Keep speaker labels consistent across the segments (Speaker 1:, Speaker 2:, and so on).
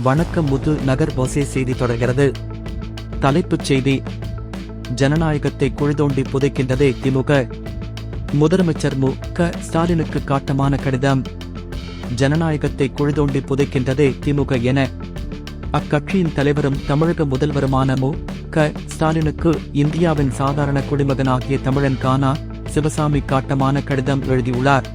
Speaker 1: வணக்கம். முது நகர் ஒசே செய்தி தொடர்கிறது. தலைப்புச் செய்தி: ஜனநாயகத்தை குழிதோண்டி புதைக்கின்றதே திமுக. முதலமைச்சர் மு.க. ஸ்டாலினுக்கு காட்டமான கடிதம். ஜனநாயகத்தை குழிதோண்டி புதைக்கின்றதே திமுக என அக்கட்சியின் தலைவரும் தமிழக முதல்வருமான மு.க. ஸ்டாலினுக்கு இந்தியாவின் சாதாரண குடிமகனாகிய தமிழன் கானா சிவசாமி காட்டமான கடிதம் எழுதியுள்ளார்.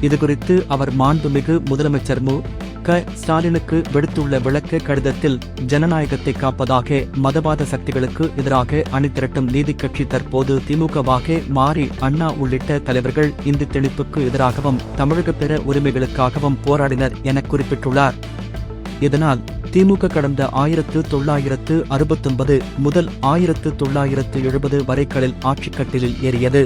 Speaker 1: இதுகுறித்து அவர் மாண்புமிகு முதலமைச்சர் மு.க. ஸ்டாலினுக்கு விடுத்துள்ள விளக்க கடிதத்தில், ஜனநாயகத்தை காப்பதாக மதவாத சக்திகளுக்கு எதிராக அணிதிரட்டும் நீதிக்கட்சி தற்போது திமுகவாக மாறி அண்ணா உள்ளிட்ட தலைவர்கள் இந்தி திணிப்புக்கு எதிராகவும் தமிழக பிற உரிமைகளுக்காகவும் போராடினர் என குறிப்பிட்டுள்ளார். இதனால் திமுக கடந்த 1969 முதல் 1970 வரைகளில் ஆட்சிக்கட்டிலில் ஏறியது.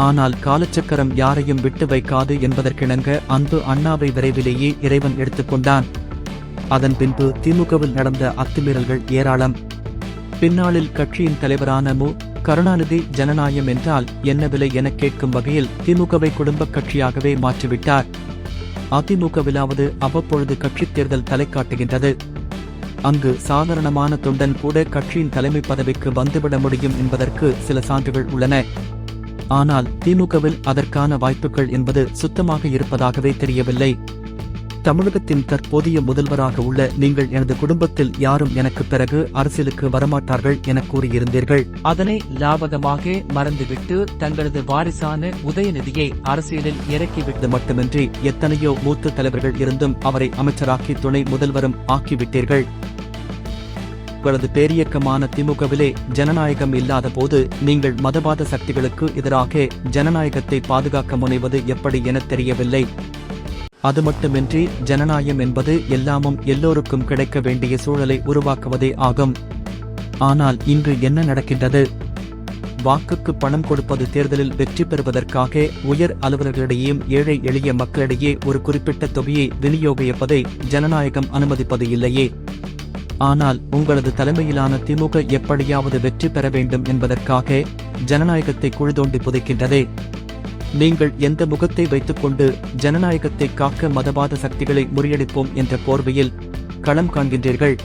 Speaker 1: ஆனால் காலச்சக்கரம் யாரையும் விட்டு வைக்காது என்பதற்கிணங்க அன்பு அண்ணாவை விரைவிலேயே இறைவன் எடுத்துக்கொண்டான். அதன் பின்பு திமுகவில் நடந்த அத்துமீறல்கள் ஏராளம். பின்னாளில் கட்சியின் தலைவரான மு. கருணாநிதி ஜனநாயகம் என்றால் என்ன விலை என கேட்கும் வகையில் திமுகவை குடும்பக் கட்சியாகவே மாற்றிவிட்டார். அதிமுகவிலாவது அவ்வப்பொழுது கட்சித் தேர்தல் தலை காட்டுகின்றது. அங்கு சாதாரணமான தொண்டன் கூட கட்சியின் தலைமை பதவிக்கு வந்துவிட முடியும் என்பதற்கு சில சான்றுகள் உள்ளன. ஆனால் திமுகவில் அதற்கான வாய்ப்புகள் என்பது சுத்தமாக இருப்பதாகவே தெரியவில்லை. தமிழகத்தின் தற்போதைய முதல்வராக உள்ள நீங்கள் எனது குடும்பத்தில் யாரும் எனக்கு பிறகு அரசியலுக்கு வரமாட்டார்கள் என கூறியிருந்தீர்கள். அதனை லாபகமாக மறந்துவிட்டு தங்களது வாரிசான உதயநிதியை அரசியலில் இறக்கிவிட்டது மட்டுமின்றி எத்தனையோ மூத்த தலைவர்கள் இருந்தும் அவரை அமைச்சராக்கி துணை முதல்வரும் ஆக்கிவிட்டீர்கள். உங்களது பேரியக்கமான திமுகவிலே ஜனநாயகம் இல்லாத போது நீங்கள் மதவாத சக்திகளுக்கு எதிராக ஜனநாயகத்தை பாதுகாக்க முனைவது எப்படி என தெரியவில்லை. அது மட்டுமின்றி ஜனநாயகம் என்பது எல்லாமும் எல்லோருக்கும் கிடைக்க வேண்டிய சூழலை உருவாக்குவதே ஆகும். ஆனால் இங்கு என்ன நடக்கின்றது? வாக்குக்கு பணம் கொடுப்பது தேர்தலில் வெற்றி பெறுவதற்காக உயர் அலுவலர்களிடையேயும் ஏழை எளிய மக்களிடையே ஒரு குறிப்பிட்ட தொகையை விநியோகிப்பதை ஜனநாயகம் அனுமதிப்பது இல்லையே. ஆனால் உங்களது தலைமையிலான திமுக எப்படியாவது வெற்றி பெற வேண்டும் என்பதற்காக ஜனநாயகத்தை குழிதோண்டி புதைக்கின்றதே. நீங்கள் எந்த முகத்தை வைத்துக்கொண்டு ஜனநாயகத்தை காக்க மதவாத சக்திகளை முறியடிப்போம் என்ற போர்வையில் களம் காண்கின்றீர்கள்?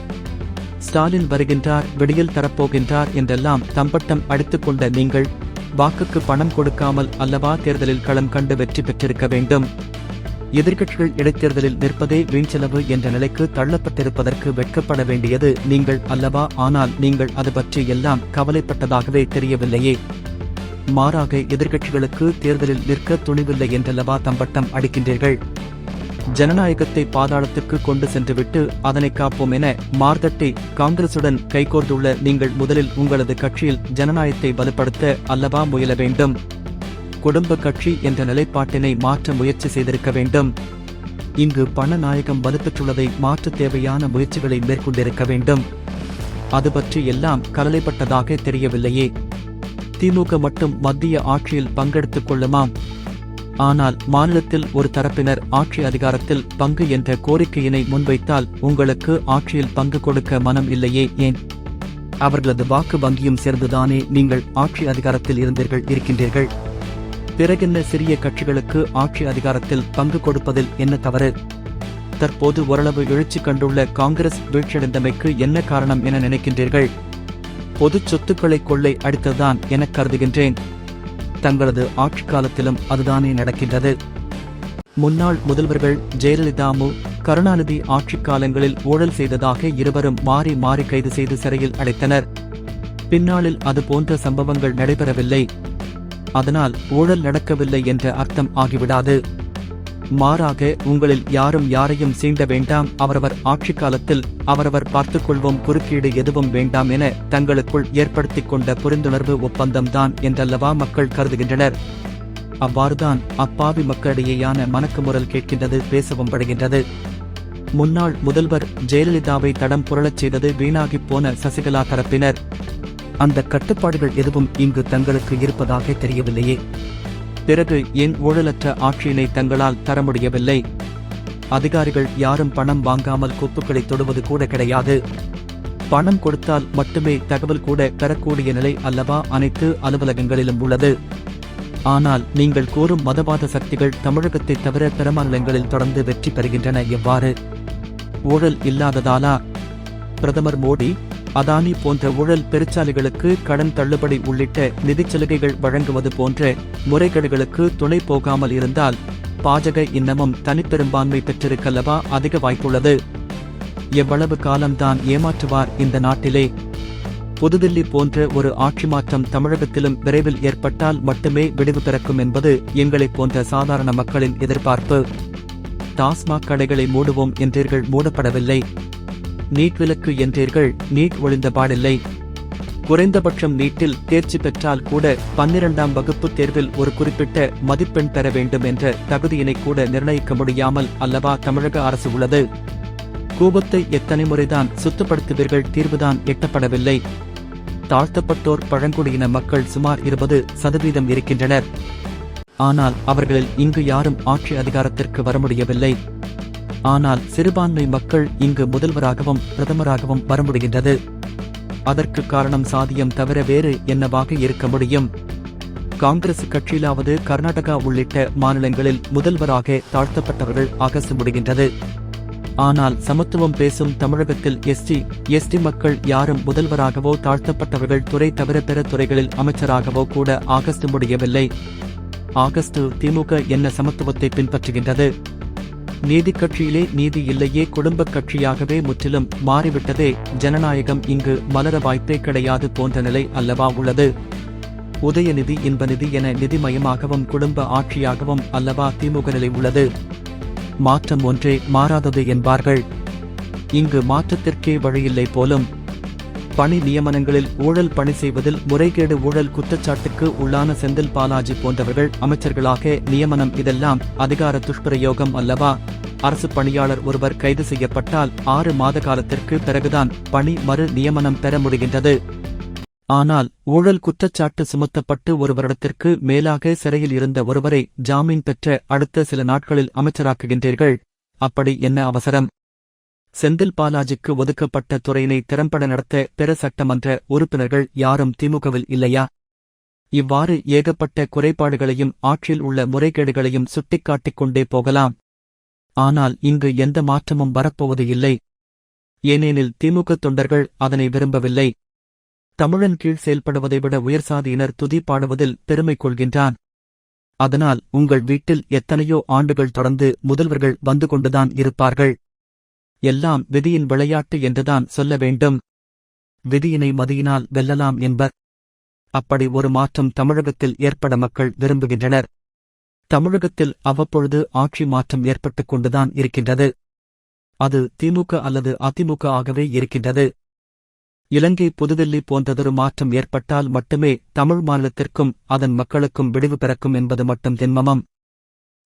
Speaker 1: ஸ்டாலின் வருகின்றார், விடியல் தரப்போகின்றார் என்றெல்லாம் தம்பட்டம் அடித்துக் கொண்ட நீங்கள் வாக்குக்கு பணம் கொடுக்காமல் அல்லவா தேர்தலில் களம் கண்டு வெற்றி பெற்றிருக்க வேண்டும்? எதிர்க்கட்சிகள் இடைத்தேர்தலில் நிற்பதே வீண்செலவு என்ற நிலைக்கு தள்ளப்பட்டிருப்பதற்கு வெட்கப்பட வேண்டியது நீங்கள் அல்லவா? ஆனால் நீங்கள் அது பற்றி எல்லாம் கவலைப்பட்டதாகவே தெரியவில்லையே. மாறாக எதிர்க்கட்சிகளுக்கு தேர்தலில் நிற்க துணிவில்லை என்றல்லவா தம்பட்டம் அடிக்கின்றீர்கள். ஜனநாயகத்தை பாதாளத்துக்கு கொண்டு சென்றுவிட்டு அதனை காப்போம் என மார்தட்டி காங்கிரசுடன் கைகோர்த்துள்ள நீங்கள் முதலில் உங்களது கட்சியில் ஜனநாயகத்தை வலுப்படுத்த அல்லவா முயல வேண்டும். குடும்ப கட்சி என்ற நிலைப்பாட்டினை மாற்ற முயற்சி செய்திருக்க வேண்டும். இங்கு பணநாயகம் வலுப்பெற்றுள்ளதை மாற்ற தேவையான முயற்சிகளை மேற்கொண்டிருக்க வேண்டும். அது பற்றி எல்லாம் கவலைப்பட்டதாக தெரியவில்லையே. திமுக மட்டும் மத்திய ஆட்சியில் பங்கெடுத்துக் கொள்ளுமாம். ஆனால் மாநிலத்தில் ஒரு தரப்பினர் ஆட்சி அதிகாரத்தில் பங்கு என்ற கோரிக்கையினை முன்வைத்தால் உங்களுக்கு ஆட்சியில் பங்கு கொடுக்க மனம் இல்லையே ஏன்? அவர்களது வாக்கு வங்கியும் சேர்ந்துதானே நீங்கள் ஆட்சி அதிகாரத்தில் இருக்கின்றீர்கள். பிறகென்ன சிறிய கட்சிகளுக்கு ஆட்சி அதிகாரத்தில் பங்கு கொடுப்பதில் என்ன தவறு? தற்போது ஓரளவு எழுச்சி கண்டுள்ள காங்கிரஸ் வீழ்ச்சியடைந்தமைக்கு என்ன காரணம் என நினைக்கின்றீர்கள்? பொது சொத்துக்களை கொள்ளை அடித்ததுதான் என கருதுகின்றேன். தங்களது ஆட்சி காலத்திலும் அதுதானே நடக்கின்றது. முன்னாள் முதல்வர்கள் ஜெயலலிதா மு. கருணாநிதி ஆட்சி காலங்களில் ஊழல் செய்ததாக இருவரும் மாறி மாறி கைது செய்து சிறையில் அடைத்தனர். பின்னாளில் அது போன்ற சம்பவங்கள் நடைபெறவில்லை. அதனால் ஊழல் நடக்கவில்லை என்ற அர்த்தம் ஆகிவிடாது. மாறாக உங்களில் யாரும் யாரையும் சீண்ட வேண்டாம், அவரவர் ஆட்சி காலத்தில் அவரவர் பார்த்துக்கொள்வோம், குறுக்கீடு எதுவும் வேண்டாம் என தங்களுக்குள் ஏற்படுத்திக் கொண்ட புரிந்துணர்வு ஒப்பந்தம்தான் என்றல்லவா மக்கள் கருதுகின்றனர். அவ்வாறுதான் அப்பாவி மக்களிடையேயான மனக்குமுறல் கேட்கின்றது, பேசவும் படுகின்றது. முன்னாள் முதல்வர் ஜெயலலிதாவை தடம் புரளச் செய்தது வீணாகிப் போன சசிகலா தரப்பினர். அந்த கட்டுப்பாடுகள் எதுவும் இங்கு தங்களுக்கு இருப்பதாக தெரியவில்லையே. பிறகு ஏன் ஊழலற்ற ஆட்சியினை தங்களால் தர முடியவில்லை? அதிகாரிகள் யாரும் பணம் வாங்காமல் கோப்புகளை தொடுவது கூட கிடையாது. பணம் கொடுத்தால் மட்டுமே தகவல் கூட பெறக்கூடிய நிலை அல்லவா அனைத்து அலுவலகங்களிலும் உள்ளது. ஆனால் நீங்கள் கூறும் மதவாத சக்திகள் தமிழகத்தை தவிர பிற மாநிலங்களில் தொடர்ந்து வெற்றி பெறுகின்றன எவ்வாறு? ஊழல் இல்லாததாலா? பிரதமர் மோடி, அதானி போன்ற ஊழல் பெருச்சாலிகளுக்கு கடன் தள்ளுபடி உள்ளிட்ட நிதிச் சலுகைகள் வழங்குவது போன்ற முறைகேடுகளுக்கு துணை போகாமல் இருந்தால் பாஜக இன்னமும் தனிப்பெரும்பான்மை பெற்றிருக்கல்லவா அதிக வாய்ப்புள்ளது. எவ்வளவு காலம்தான் ஏமாற்றுவார் இந்த நாட்டிலே? புதுதில்லி போன்ற ஒரு ஆட்சி மாற்றம் தமிழகத்திலும் விரைவில் ஏற்பட்டால் மட்டுமே விடிவு பிறக்கும் என்பது எங்களைப் போன்ற சாதாரண மக்களின் எதிர்பார்ப்பு. டாஸ்மாக் கடைகளை மூடுவோம் என்றீர்கள், மூடப்படவில்லை. நீட் விலக்கு என்றீர்கள், நீட் ஒழிந்தபாடில்லை. குறைந்தபட்சம் நீட்டில் தேர்ச்சி பெற்றால் கூட 12ஆம் வகுப்பு தேர்வில் ஒரு குறிப்பிட்ட மதிப்பெண் பெற வேண்டும் என்ற தகுதியினை கூட நிர்ணயிக்க முடியாமல் அல்லவா தமிழக அரசு உள்ளது. கூபத்தை எத்தனை முறைதான் சுத்தப்படுத்துவீர்கள், தீர்வுதான் எட்டப்படவில்லை. தாழ்த்தப்பட்டோர் பழங்குடியின மக்கள் சுமார் 20% இருக்கின்றனர். ஆனால் அவர்களில் இங்கு யாரும் ஆட்சி அதிகாரத்திற்கு வர முடியவில்லை. ஆனால் சிறுபான்மை மக்கள் இங்கு முதல்வராகவும் பிரதமராகவும் வர முடிகின்றது. அதற்கு காரணம் சாதியம் தவிர வேறு என்னவாக இருக்க முடியும்? காங்கிரஸ் கட்சியிலாவது கர்நாடகா உள்ளிட்ட மாநிலங்களில் முதல்வராக தாழ்த்தப்பட்டவர்கள் ஆக முடிகின்றது. ஆனால் சமத்துவம் பேசும் தமிழகத்தில் எஸ்டி மக்கள் யாரும் முதல்வராகவோ தாழ்த்தப்பட்டவர்கள் துறை தவிர பிற துறைகளில் அமைச்சராகவோ கூட ஆக முடியவில்லை. திமுக என்ன சமத்துவத்தை பின்பற்றுகின்றது? நீதி கட்சியிலே நீதி இல்லையே, குடும்பக் கட்சியாகவே முற்றிலும் மாறிவிட்டதே. ஜனநாயகம் இங்கு மலர வாய்ப்பே கிடையாது போன்ற நிலை அல்லவா உள்ளது. உதயநிதி இன்பநிதி என நிதிமயமாகவும் குடும்ப ஆட்சியாகவும் அல்லவா திமுக நிலை உள்ளது. மாற்றம் ஒன்றே மாறாதது என்பார்கள். இங்கு மாற்றத்திற்கே வழியில்லை போலும். பணி நியமனங்களில் ஊழல், பணி செய்வதில் முறைகேடு, ஊழல் குற்றச்சாட்டுக்கு உள்ளான செந்தில் பாலாஜி போன்றவர்கள் அமைச்சர்களாக நியமனம், இதெல்லாம் அதிகார துஷ்பிரயோகம் அல்லவா? அரசு பணியாளர் ஒருவர் கைது செய்யப்பட்டால் 6 மாத காலத்திற்கு பிறகுதான் பணி மறு நியமனம் பெற முடிகின்றது. ஆனால் ஊழல் குற்றச்சாட்டு சுமத்தப்பட்டு ஒரு வருடத்திற்கு மேலாக சிறையில் இருந்த ஒருவரை ஜாமீன் பெற்ற அடுத்த சில நாட்களில் அமைச்சராக்குகின்றீர்கள். அப்படி என்ன அவசரம்? செந்தில் பாலாஜிக்கு ஒதுக்கப்பட்ட துறையினை திறம்பட நடத்த பிற சட்டமன்ற உறுப்பினர்கள் யாரும் திமுகவில் இல்லையா? இவ்வாறு ஏகப்பட்ட குறைபாடுகளையும் ஆட்சியில் உள்ள முறைகேடுகளையும் சுட்டிக்காட்டிக் கொண்டே போகலாம். ஆனால் இங்கு எந்த மாற்றமும் வரப்போவது இல்லை. ஏனெனில் திமுக தொண்டர்கள் அதனை விரும்பவில்லை. தமிழன் கீழ் செயல்படுவதை விட உயர்சாதியினர் துதி பாடுவதில் பெருமை கொள்கின்றான். அதனால் உங்கள் வீட்டில் எத்தனையோ ஆண்டுகள் தொடர்ந்து முதல்வர்கள் வந்து கொண்டுதான் இருப்பார்கள். எல்லாம் விதியின் விளையாட்டு என்றுதான் சொல்ல வேண்டும். விதியினை மதியினால் வெல்லலாம் என்பர். அப்படி ஒரு மாற்றம் தமிழகத்தில் ஏற்பட மக்கள் விரும்புகின்றனர். தமிழகத்தில் அவ்வப்பொழுது ஆட்சி மாற்றம் ஏற்பட்டுக் கொண்டுதான் இருக்கின்றது. அது திமுக அல்லது அதிமுக ஆகவே இருக்கின்றது. இலங்கை, புதுதில்லி போன்றதொரு மாற்றம் ஏற்பட்டால் மட்டுமே தமிழ் மாநிலத்திற்கும் அதன் மக்களுக்கும் விடிவு பிறக்கும் என்பது மட்டும் திண்மம்.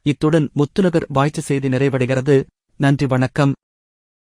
Speaker 1: இத்துடன் முத்துநகர் வாய்ஸ் செய்தி நிறைவடைகிறது. நன்றி, வணக்கம்.